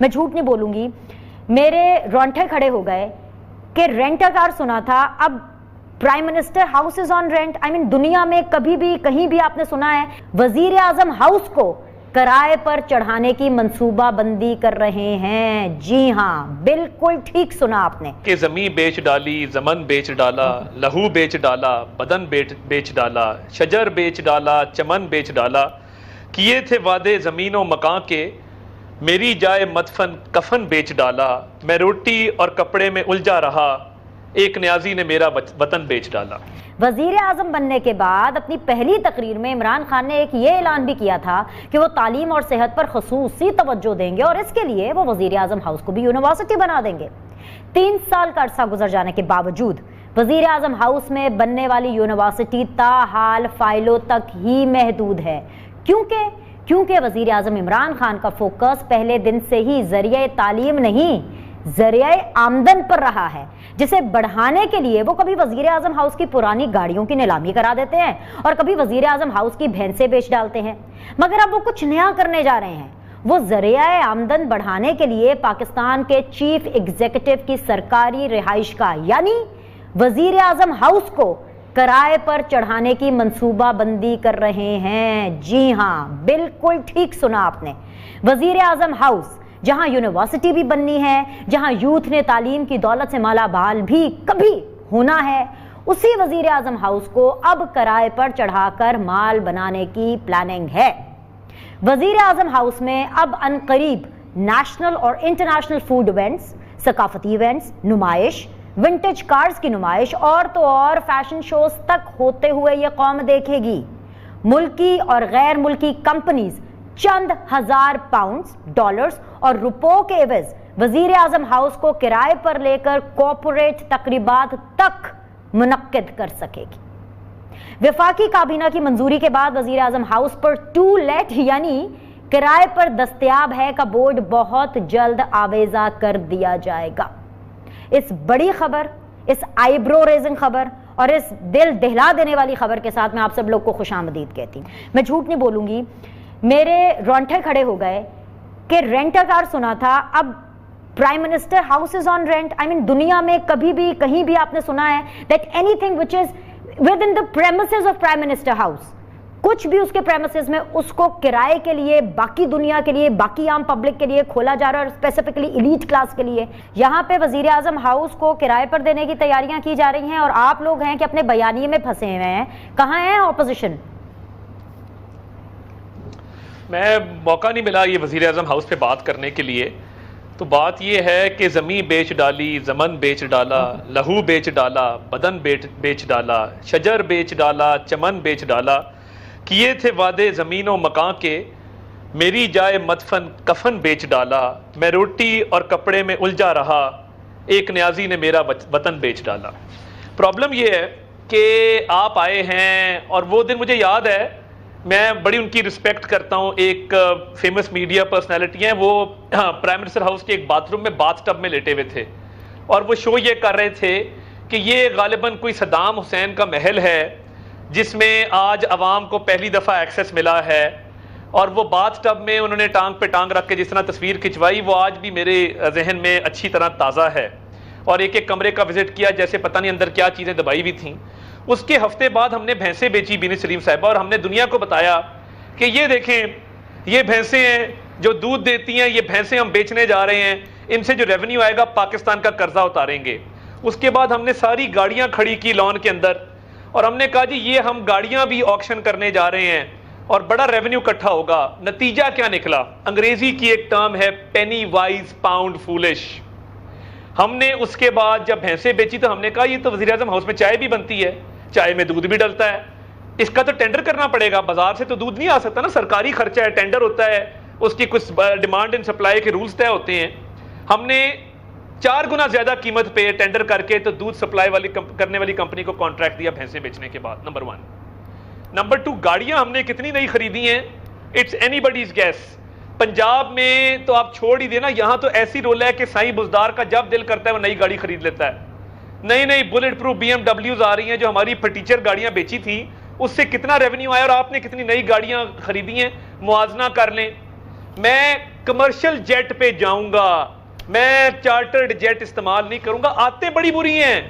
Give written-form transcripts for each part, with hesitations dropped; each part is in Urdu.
میں جھوٹ نہیں بولوں گی، میرے رونٹے کھڑے ہو گئے کہ رینٹ کار سنا تھا، اب prime minister house is on rent. دنیا میں کبھی بھی کہیں بھی آپ نے سنا ہے وزیر اعظم ہاؤس کو کرائے پر چڑھانے کی منصوبہ بندی کر رہے ہیں؟ جی ہاں، بالکل ٹھیک سنا آپ نے کہ زمین بیچ ڈالی، زمن بیچ ڈالا، لہو بیچ ڈالا، بدن بیچ ڈالا، شجر بیچ ڈالا، چمن بیچ ڈالا، کیے تھے وعدے زمین و مکان کے، میری جائے مدفن کفن بیچ ڈالا، میں روٹی اور کپڑے میں الجھا رہا، ایک نیازی نے میرا وطن بیچ ڈالا. وزیر اعظم بننے کے بعد اپنی پہلی تقریر میں عمران خان نے ایک یہ اعلان بھی کیا تھا کہ وہ تعلیم اور صحت پر خصوصی توجہ دیں گے اور اس کے لیے وہ وزیر اعظم ہاؤس کو بھی یونیورسٹی بنا دیں گے. 3 سال کا عرصہ گزر جانے کے باوجود وزیر اعظم ہاؤس میں بننے والی یونیورسٹی تاحال فائلوں تک ہی محدود ہے. کیونکہ وزیر اعظم عمران خان کا فوکس پہلے دن سے ہی ذریعہ تعلیم نہیں، ذریعہ آمدن پر رہا ہے، جسے بڑھانے کے لیے وہ کبھی وزیر اعظم ہاؤس کی پرانی گاڑیوں کی نیلامی کرا دیتے ہیں اور کبھی وزیر اعظم ہاؤس کی بھینسیں بیچ ڈالتے ہیں. مگر اب وہ کچھ نیا کرنے جا رہے ہیں. وہ ذریعہ آمدن بڑھانے کے لیے پاکستان کے چیف ایگزیکٹو کی سرکاری رہائش کا یعنی وزیر اعظم ہاؤس کو کرائے پر چڑھانے کی منصوبہ بندی کر رہے ہیں. جی ہاں، بالکل ٹھیک سنا آپ نے. وزیر اعظم ہاؤس جہاں یونیورسٹی بھی بننی ہے، جہاں یوتھ نے تعلیم کی دولت سے مالا مال بھی کبھی ہونا ہے، اسی وزیر اعظم ہاؤس کو اب کرائے پر چڑھا کر مال بنانے کی پلاننگ ہے. وزیر اعظم ہاؤس میں اب عنقریب نیشنل اور انٹرنیشنل فوڈ ایونٹس، ثقافتی ایونٹس، نمائش، ونٹیج کارز کی نمائش اور تو اور فیشن شوز تک ہوتے ہوئے یہ قوم دیکھے گی. ملکی اور غیر ملکی کمپنیز چند ہزار پاؤنڈز، ڈالرز اور روپوں کے عوض وزیر اعظم ہاؤس کو کرائے پر لے کر کارپوریٹ تقریبات تک منعقد کر سکے گی. وفاقی کابینہ کی منظوری کے بعد وزیر اعظم ہاؤس پر ٹو لیٹ یعنی کرائے پر دستیاب ہے کا بورڈ بہت جلد آویزہ کر دیا جائے گا. اس بڑی خبر، اس آئی برو ریزنگ خبر اور اس دل دہلا دینے والی خبر کے ساتھ میں آپ سب لوگ کو خوش آمدید کہتی ہوں. میں جھوٹ نہیں بولوں گی، میرے رونٹے کھڑے ہو گئے کہ رینٹ کار سنا تھا، اب prime minister house is on rent. دنیا میں کبھی بھی کہیں بھی آپ نے سنا ہے that any thing which is with in the premises of prime minister house, کچھ بھی اس کے پریمسز میں اس کو کرائے کے لیے باقی دنیا کے لیے، باقی عام پبلک کے لیے کھولا جا رہا ہے اور اسپیسیفکلی ایلیٹ کلاس کے لیے. یہاں پہ وزیر اعظم ہاؤس کو کرائے پر دینے کی تیاریاں کی جا رہی ہیں اور آپ لوگ ہیں کہ اپنے بیانیے میں پھنسے ہوئے ہیں. کہاں ہیں اپوزیشن؟ میں موقع نہیں ملا یہ وزیر اعظم ہاؤس پہ بات کرنے کے لیے. تو بات یہ ہے کہ زمین بیچ ڈالی، زمن بیچ ڈالا، لہو بیچ ڈالا، بدن بیچ ڈالا، شجر بیچ ڈالا، چمن بیچ ڈالا، کیے تھے وعدے زمین و مکان کے، میری جائے مدفن کفن بیچ ڈالا، میں روٹی اور کپڑے میں الجھا رہا، ایک نیازی نے میرا وطن بیچ ڈالا. پرابلم یہ ہے کہ آپ آئے ہیں اور وہ دن مجھے یاد ہے، میں بڑی ان کی رسپیکٹ کرتا ہوں، ایک فیمس میڈیا پرسنالٹی ہیں، وہ پرائم منسٹر ہاؤس کے ایک باتھ روم میں باتھ ٹب میں لیٹے ہوئے تھے اور وہ شو یہ کر رہے تھے کہ یہ غالباً کوئی صدام حسین کا محل ہے جس میں آج عوام کو پہلی دفعہ ایکسیس ملا ہے. اور وہ باتھ ٹب میں انہوں نے ٹانگ پہ ٹانگ رکھ کے جس طرح تصویر کھنچوائی وہ آج بھی میرے ذہن میں اچھی طرح تازہ ہے. اور ایک ایک کمرے کا وزٹ کیا جیسے پتہ نہیں اندر کیا چیزیں دبائی ہوئی تھیں. اس کے ہفتے بعد ہم نے بھینسیں بیچی بینی سلیم صاحبہ اور ہم نے دنیا کو بتایا کہ یہ دیکھیں یہ بھینسیں ہیں جو دودھ دیتی ہیں، یہ بھینسیں ہم بیچنے جا رہے ہیں، ان سے جو ریونیو آئے گا پاکستان کا قرضہ اتاریں گے. اس کے بعد ہم نے ساری گاڑیاں کھڑی کی لان کے اندر اور ہم نے کہا جی یہ ہم گاڑیاں بھی آکشن کرنے جا رہے ہیں اور بڑا ریونیو اکٹھا ہوگا. نتیجہ کیا نکلا؟ انگریزی کی ایک ٹرم ہے پینی وائز پاؤنڈ فولش. ہم نے اس کے بعد جب بھینسیں بیچی تو ہم نے کہا یہ تو وزیر اعظم ہاؤس میں چائے بھی بنتی ہے، چائے میں دودھ بھی ڈلتا ہے، اس کا تو ٹینڈر کرنا پڑے گا، بازار سے تو دودھ نہیں آ سکتا نا، سرکاری خرچہ ہے، ٹینڈر ہوتا ہے، اس کی کچھ ڈیمانڈ اینڈ سپلائی کے رولز طے ہوتے ہیں. ہم نے 4 گنا زیادہ قیمت پہ ٹینڈر کر کے تو دودھ سپلائی کرنے والی کمپنی کو کانٹریکٹ دیا بھینسیں بیچنے کے بعد. نمبر 1. نمبر 2، گاڑیاں ہم نے کتنی نئی خریدی ہیں، it's anybody's guess. Punjab میں تو آپ چھوڑ ہی دینا، یہاں تو ایسی رول ہے کہ سائیں بزدار کا جب دل کرتا ہے وہ نئی گاڑی خرید لیتا ہے. نئی بلٹ پروف BMW آ رہی ہیں جو ہماری فرٹیچر گاڑیاں بیچی تھیں اس سے کتنا ریونیو آیا اور آپ نے کتنی نئی گاڑیاں خریدی ہیں، موازنہ کر لیں. میں کمرشل جیٹ پہ جاؤں گا, میں چارٹرڈ جیٹ استعمال نہیں کروں گا. آتے بڑی بری ہیں,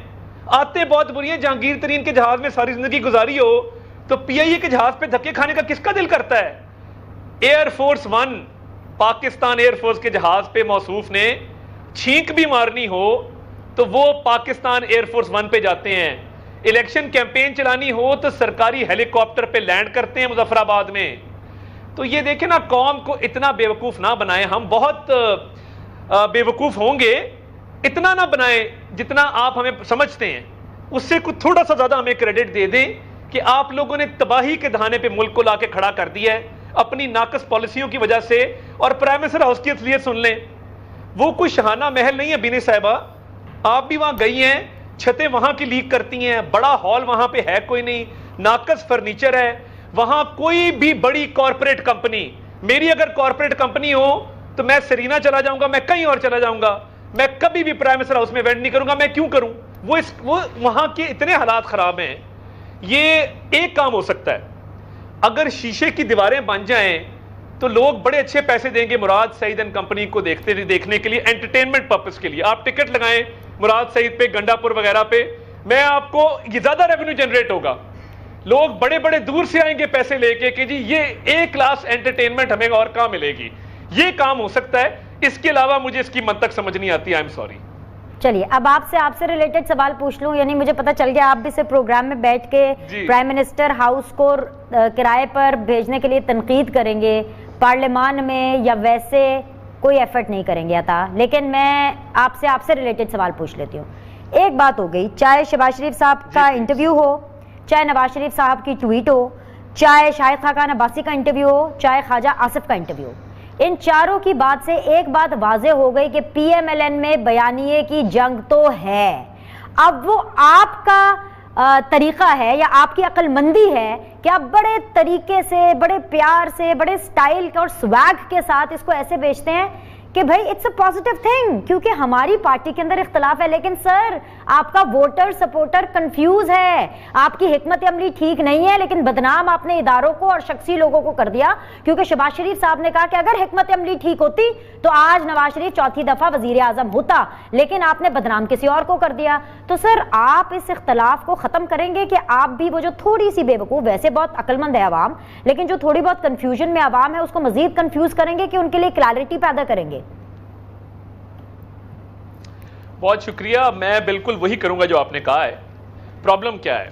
آتے بہت بری ہیں. جہانگیر ترین کے جہاز میں ساری زندگی گزاری ہو تو پی آئی اے کے جہاز پہ دھکے کھانے کا کس کا دل کرتا ہے؟ Air force one, Pakistan air force کے جہاز پہ موصوف نے چھینک بھی مارنی ہو تو وہ پاکستان ایئر فورس ون پہ جاتے ہیں. الیکشن کیمپین چلانی ہو تو سرکاری ہیلی کاپٹر پہ لینڈ کرتے ہیں مظفر آباد میں. تو یہ دیکھیں نا, قوم کو اتنا بیوقوف نہ بنائیں. ہم بہت بیوقوف ہوں گے, اتنا نہ بنائیں جتنا آپ ہمیں سمجھتے ہیں. اس سے کچھ تھوڑا سا زیادہ ہمیں کریڈٹ دے دیں کہ آپ لوگوں نے تباہی کے دہانے پہ ملک کو لا کے کھڑا کر دیا ہے اپنی ناقص پالیسیوں کی وجہ سے. اور پرائم منسٹر ہاؤس کی اصلیت سن لیں, وہ کوئی شہانہ محل نہیں ہے بینی صاحبہ. آپ بھی وہاں گئی ہیں, چھتیں وہاں کی لیک کرتی ہیں, بڑا ہال وہاں پہ ہے کوئی نہیں, ناقص فرنیچر ہے وہاں. کوئی بھی بڑی کارپوریٹ کمپنی, میری اگر کارپوریٹ کمپنی ہو تو میں سرینا چلا جاؤں گا, میں کہیں اور چلا جاؤں گا, میں کبھی بھی پرائم منسٹر ہاؤس میں ایونٹ نہیں کروں گا. میں کیوں کروں؟ وہ وہاں کے اتنے حالات خراب ہیں. یہ ایک کام ہو سکتا ہے, اگر شیشے کی دیواریں بن جائیں تو لوگ بڑے اچھے پیسے دیں گے مراد سعید اینڈ کمپنی کو دیکھنے کے لیے, انٹرٹینمنٹ پرپس کے لیے. آپ ٹکٹ لگائیں مراد سعید پہ, گنڈا پور وغیرہ پہ, میں آپ کو یہ زیادہ ریونیو جنریٹ ہوگا. لوگ بڑے بڑے دور سے آئیں گے پیسے لے کے کہ جی یہ ایک کلاس انٹرٹینمنٹ ہمیں اور کہاں ملے گی. یہ کام ہو سکتا ہے. اس کے علاوہ مجھے اس کی منطق سمجھ نہیں آتی. I am sorry. چلیے اب آپ سے ریلیٹڈ سوال پوچھ لوں. یعنی مجھے پتا چل گیا آپ بھی صرف پروگرام میں بیٹھ کے پرائم منسٹر ہاؤس کو کرائے پر بھیجنے کے لیے تنقید کریں گے, پارلیمان میں یا ویسے کوئی ایفرٹ نہیں کریں گے عطا. لیکن میں آپ سے ریلیٹڈ سوال پوچھ لیتی ہوں. ایک بات ہو گئی, چاہے شہباز شریف صاحب کا انٹرویو ہو, چاہے نواز شریف صاحب کی ٹویٹ ہو, چاہے شاہد خاقان عباسی کا انٹرویو ہو, چاہے خواجہ آصف کا انٹرویو ہو, ان چاروں کی بات سے ایک بات واضح ہو گئی کہ پی ایم ایل این میں بیانیے کی جنگ تو ہے. اب وہ آپ کا طریقہ ہے یا آپ کی عقل مندی ہے کہ آپ بڑے طریقے سے, بڑے پیار سے, بڑے سٹائل اور سویگ کے ساتھ اس کو ایسے بیچتے ہیں کہ بھائی اٹس اے پازیٹیو تھنگ کیونکہ ہماری پارٹی کے اندر اختلاف ہے. لیکن سر آپ کا ووٹر سپورٹر کنفیوز ہے, آپ کی حکمت عملی ٹھیک نہیں ہے, لیکن بدنام آپ نے اداروں کو اور شخصی لوگوں کو کر دیا. کیونکہ شہباز شریف صاحب نے کہا کہ اگر حکمت عملی ٹھیک ہوتی تو آج نواز شریف چوتھی دفعہ وزیر اعظم ہوتا, لیکن آپ نے بدنام کسی اور کو کر دیا. تو سر آپ اس اختلاف کو ختم کریں گے کہ آپ بھی وہ جو تھوڑی سی بے وقوف, ویسے بہت عقل مند ہے عوام, لیکن جو تھوڑی بہت کنفیوژن میں عوام ہے اس کو مزید کنفیوز کریں گے کہ ان کے لیے کلیئرٹی پیدا کریں گے؟ بہت شکریہ. میں بالکل وہی کروں گا جو آپ نے کہا ہے. پرابلم کیا ہے,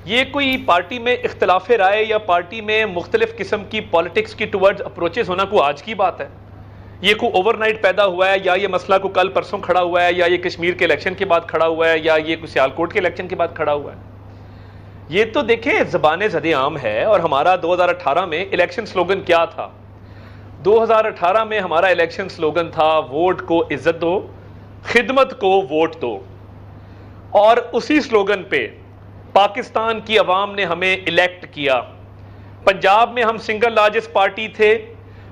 یہ کوئی پارٹی میں اختلاف رائے یا پارٹی میں مختلف قسم کی پالیٹکس کی ٹورڈز اپروچز ہونا کوئی آج کی بات ہے؟ یہ کوئی اوور نائٹ پیدا ہوا ہے, یا یہ مسئلہ کو کل پرسوں کھڑا ہوا ہے, یا یہ کشمیر کے الیکشن کے بعد کھڑا ہوا ہے, یا یہ کوئی سیالکوٹ کے الیکشن کے بعد کھڑا ہوا ہے؟ یہ تو دیکھیں زبان زد عام ہے. اور ہمارا 2018 میں الیکشن سلوگن کیا تھا؟ 2018 میں ہمارا الیکشن سلوگن تھا ووٹ کو عزت دو, خدمت کو ووٹ دو. اور اسی سلوگن پہ پاکستان کی عوام نے ہمیں الیکٹ کیا. پنجاب میں ہم سنگل لارجسٹ پارٹی تھے.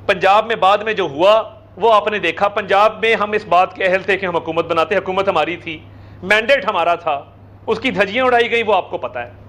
پنجاب میں بعد میں جو ہوا وہ آپ نے دیکھا. پنجاب میں ہم اس بات کے اہل تھے کہ ہم حکومت بناتے, حکومت ہماری تھی, مینڈیٹ ہمارا تھا, اس کی دھجیاں اڑائی گئیں وہ آپ کو پتا ہے.